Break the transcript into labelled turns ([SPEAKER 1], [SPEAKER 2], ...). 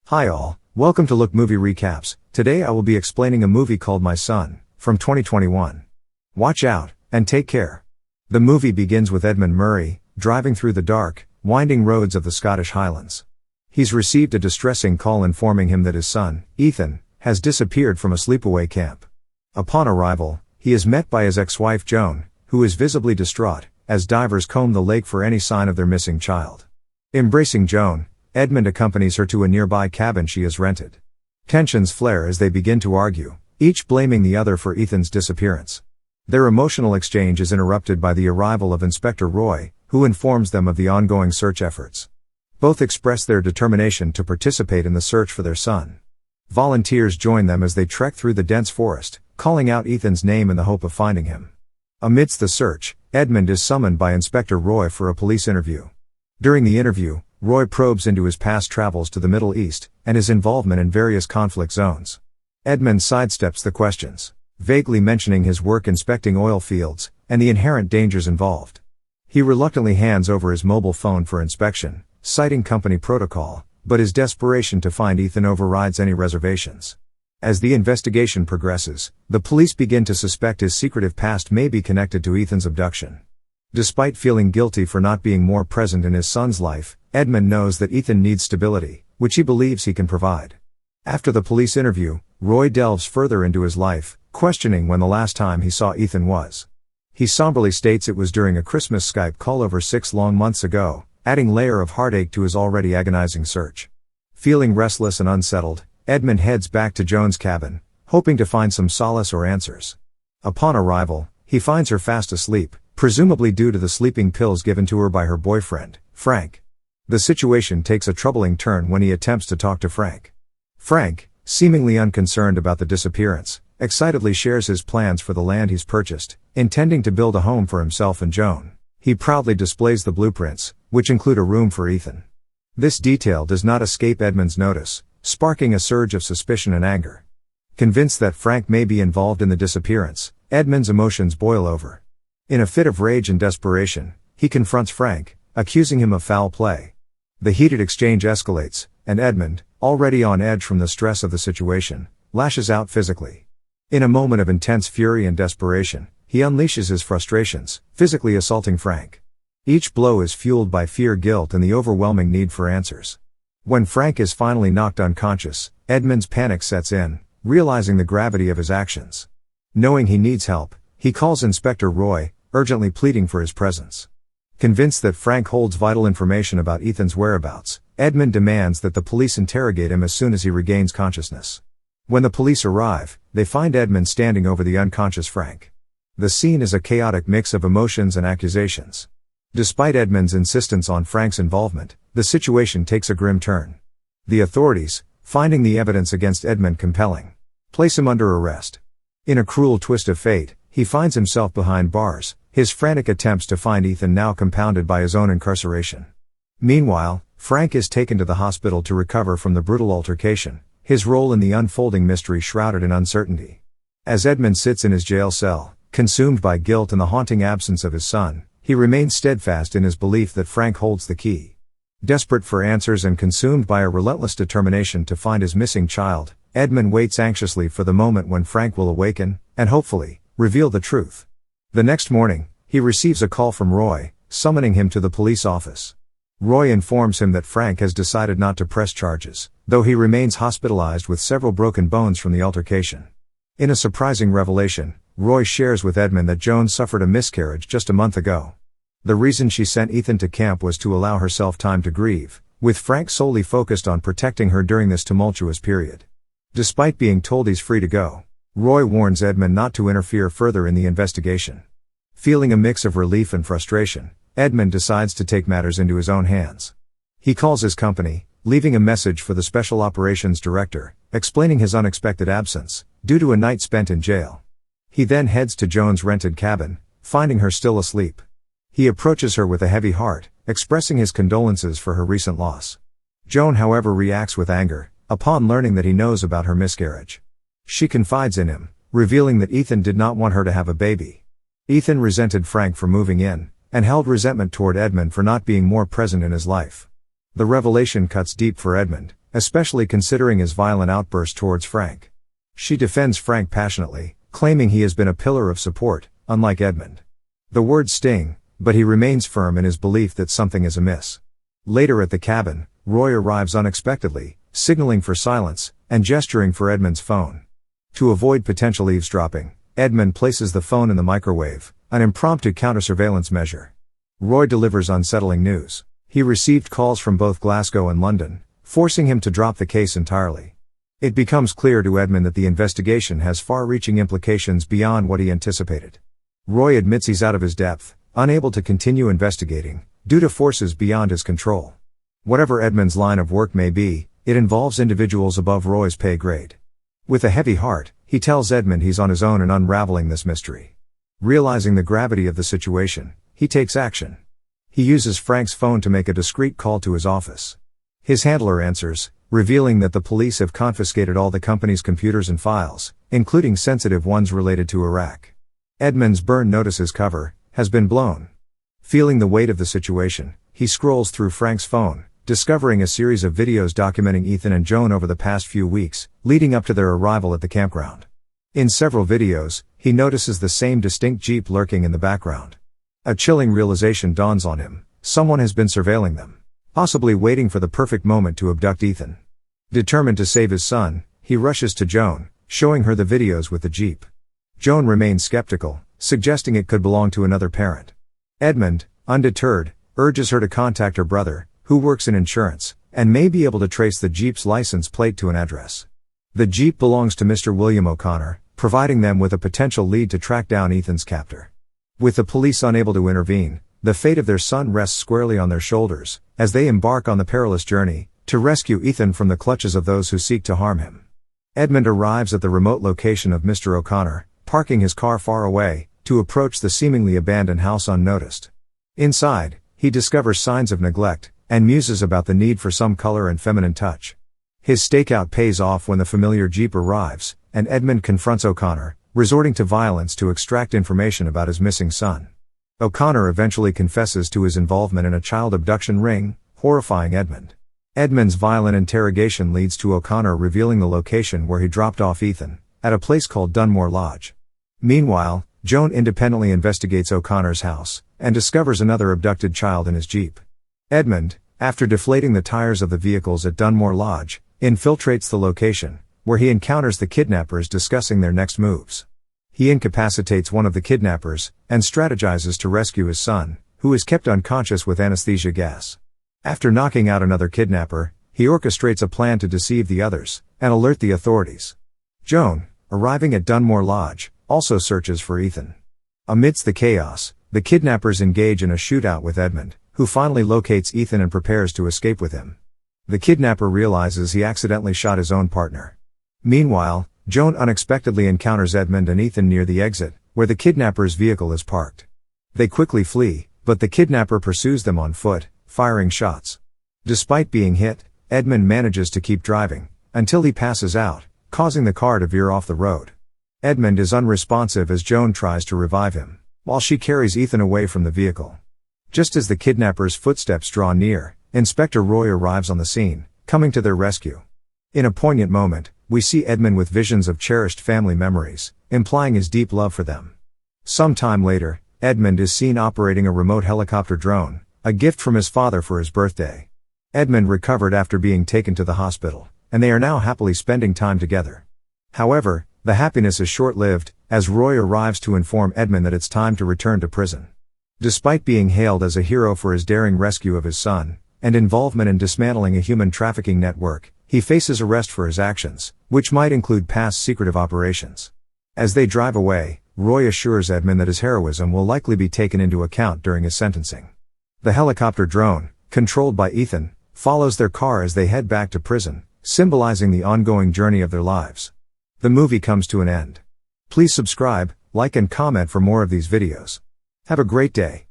[SPEAKER 1] Hi all, welcome to Look Movie Recaps. Today I will be explaining a movie called My Son, from 2021. Watch out, and take care. The movie begins with Edmond Murray, driving through the dark, winding roads of the Scottish Highlands. He's received a distressing call informing him that his son, Ethan, has disappeared from a sleepaway camp. Upon arrival, he is met by his ex-wife Joan, who is visibly distraught, as divers comb the lake for any sign of their missing child. Embracing Joan, Edmond accompanies her to a nearby cabin she has rented. Tensions flare as they begin to argue, each blaming the other for Ethan's disappearance. Their emotional exchange is interrupted by the arrival of Inspector Roy, who informs them of the ongoing search efforts. Both express their determination to participate in the search for their son. Volunteers join them as they trek through the dense forest, calling out Ethan's name in the hope of finding him. Amidst the search, Edmond is summoned by Inspector Roy for a police interview. During the interview, Roy probes into his past travels to the Middle East, and his involvement in various conflict zones. Edmond sidesteps the questions, vaguely mentioning his work inspecting oil fields, and the inherent dangers involved. He reluctantly hands over his mobile phone for inspection, citing company protocol, but his desperation to find Ethan overrides any reservations. As the investigation progresses, the police begin to suspect his secretive past may be connected to Ethan's abduction. Despite feeling guilty for not being more present in his son's life, Edmond knows that Ethan needs stability, which he believes he can provide. After the police interview, Roy delves further into his life, questioning when the last time he saw Ethan was. He somberly states it was during a Christmas Skype call over 6 long months ago, adding layer of heartache to his already agonizing search. Feeling restless and unsettled, Edmond heads back to Joan's cabin, hoping to find some solace or answers. Upon arrival, he finds her fast asleep, presumably due to the sleeping pills given to her by her boyfriend, Frank. The situation takes a troubling turn when he attempts to talk to Frank. Frank, seemingly unconcerned about the disappearance, excitedly shares his plans for the land he's purchased, intending to build a home for himself and Joan. He proudly displays the blueprints, which include a room for Ethan. This detail does not escape Edmond's notice, sparking a surge of suspicion and anger. Convinced that Frank may be involved in the disappearance, Edmond's emotions boil over. In a fit of rage and desperation, he confronts Frank, accusing him of foul play. The heated exchange escalates, and Edmond, already on edge from the stress of the situation, lashes out physically. In a moment of intense fury and desperation, he unleashes his frustrations, physically assaulting Frank. Each blow is fueled by fear, guilt, and the overwhelming need for answers. When Frank is finally knocked unconscious, Edmond's panic sets in, realizing the gravity of his actions. Knowing he needs help, he calls Inspector Roy, urgently pleading for his presence. Convinced that Frank holds vital information about Ethan's whereabouts, Edmond demands that the police interrogate him as soon as he regains consciousness. When the police arrive, they find Edmond standing over the unconscious Frank. The scene is a chaotic mix of emotions and accusations. Despite Edmond's insistence on Frank's involvement, the situation takes a grim turn. The authorities, finding the evidence against Edmond compelling, place him under arrest. In a cruel twist of fate, he finds himself behind bars, his frantic attempts to find Ethan now compounded by his own incarceration. Meanwhile, Frank is taken to the hospital to recover from the brutal altercation, his role in the unfolding mystery shrouded in uncertainty. As Edmond sits in his jail cell, consumed by guilt and the haunting absence of his son, he remains steadfast in his belief that Frank holds the key. Desperate for answers and consumed by a relentless determination to find his missing child, Edmond waits anxiously for the moment when Frank will awaken, and hopefully, reveal the truth. The next morning, he receives a call from Roy, summoning him to the police office. Roy informs him that Frank has decided not to press charges, though he remains hospitalized with several broken bones from the altercation. In a surprising revelation, Roy shares with Edmond that Joan suffered a miscarriage just a month ago. The reason she sent Ethan to camp was to allow herself time to grieve, with Frank solely focused on protecting her during this tumultuous period. Despite being told he's free to go, Roy warns Edmond not to interfere further in the investigation. Feeling a mix of relief and frustration, Edmond decides to take matters into his own hands. He calls his company, leaving a message for the Special Operations Director, explaining his unexpected absence, due to a night spent in jail. He then heads to Joan's rented cabin, finding her still asleep. He approaches her with a heavy heart, expressing his condolences for her recent loss. Joan, however, reacts with anger, upon learning that he knows about her miscarriage. She confides in him, revealing that Ethan did not want her to have a baby. Ethan resented Frank for moving in, and held resentment toward Edmond for not being more present in his life. The revelation cuts deep for Edmond, especially considering his violent outburst towards Frank. She defends Frank passionately, claiming he has been a pillar of support, unlike Edmond. The words sting, but he remains firm in his belief that something is amiss. Later at the cabin, Roy arrives unexpectedly, signaling for silence, and gesturing for Edmond's phone. To avoid potential eavesdropping, Edmond places the phone in the microwave, an impromptu counter-surveillance measure. Roy delivers unsettling news. He received calls from both Glasgow and London, forcing him to drop the case entirely. It becomes clear to Edmond that the investigation has far-reaching implications beyond what he anticipated. Roy admits he's out of his depth, unable to continue investigating, due to forces beyond his control. Whatever Edmond's line of work may be, it involves individuals above Roy's pay grade. With a heavy heart, he tells Edmond he's on his own in unraveling this mystery. Realizing the gravity of the situation, he takes action. He uses Frank's phone to make a discreet call to his office. His handler answers, revealing that the police have confiscated all the company's computers and files, including sensitive ones related to Iraq. Edmond's burn notices cover has been blown. Feeling the weight of the situation, he scrolls through Frank's phone, discovering a series of videos documenting Ethan and Joan over the past few weeks, leading up to their arrival at the campground. In several videos, he notices the same distinct Jeep lurking in the background. A chilling realization dawns on him: someone has been surveilling them, possibly waiting for the perfect moment to abduct Ethan. Determined to save his son, he rushes to Joan, showing her the videos with the Jeep. Joan remains skeptical, suggesting it could belong to another parent. Edmond, undeterred, urges her to contact her brother, who works in insurance, and may be able to trace the Jeep's license plate to an address. The Jeep belongs to Mr. William O'Connor, providing them with a potential lead to track down Ethan's captor. With the police unable to intervene, the fate of their son rests squarely on their shoulders, as they embark on the perilous journey to rescue Ethan from the clutches of those who seek to harm him. Edmond arrives at the remote location of Mr. O'Connor, parking his car far away, to approach the seemingly abandoned house unnoticed. Inside, he discovers signs of neglect, and muses about the need for some color and feminine touch. His stakeout pays off when the familiar Jeep arrives, and Edmond confronts O'Connor, resorting to violence to extract information about his missing son. O'Connor eventually confesses to his involvement in a child abduction ring, horrifying Edmond. Edmond's violent interrogation leads to O'Connor revealing the location where he dropped off Ethan, at a place called Dunmore Lodge. Meanwhile, Joan independently investigates O'Connor's house, and discovers another abducted child in his Jeep. Edmond, after deflating the tires of the vehicles at Dunmore Lodge, infiltrates the location, where he encounters the kidnappers discussing their next moves. He incapacitates one of the kidnappers, and strategizes to rescue his son, who is kept unconscious with anesthesia gas. After knocking out another kidnapper, he orchestrates a plan to deceive the others, and alert the authorities. Joan, arriving at Dunmore Lodge, also searches for Ethan. Amidst the chaos, the kidnappers engage in a shootout with Edmond, who finally locates Ethan and prepares to escape with him. The kidnapper realizes he accidentally shot his own partner. Meanwhile, Joan unexpectedly encounters Edmond and Ethan near the exit, where the kidnapper's vehicle is parked. They quickly flee, but the kidnapper pursues them on foot, firing shots. Despite being hit, Edmond manages to keep driving, until he passes out, causing the car to veer off the road. Edmond is unresponsive as Joan tries to revive him, while she carries Ethan away from the vehicle. Just as the kidnapper's footsteps draw near, Inspector Roy arrives on the scene, coming to their rescue. In a poignant moment, we see Edmond with visions of cherished family memories, implying his deep love for them. Some time later, Edmond is seen operating a remote helicopter drone, a gift from his father for his birthday. Edmond recovered after being taken to the hospital, and they are now happily spending time together. However, the happiness is short-lived, as Roy arrives to inform Edmond that it's time to return to prison. Despite being hailed as a hero for his daring rescue of his son, and involvement in dismantling a human trafficking network, he faces arrest for his actions, which might include past secretive operations. As they drive away, Roy assures Edmond that his heroism will likely be taken into account during his sentencing. The helicopter drone, controlled by Ethan, follows their car as they head back to prison, symbolizing the ongoing journey of their lives. The movie comes to an end. Please subscribe, like and comment for more of these videos. Have a great day.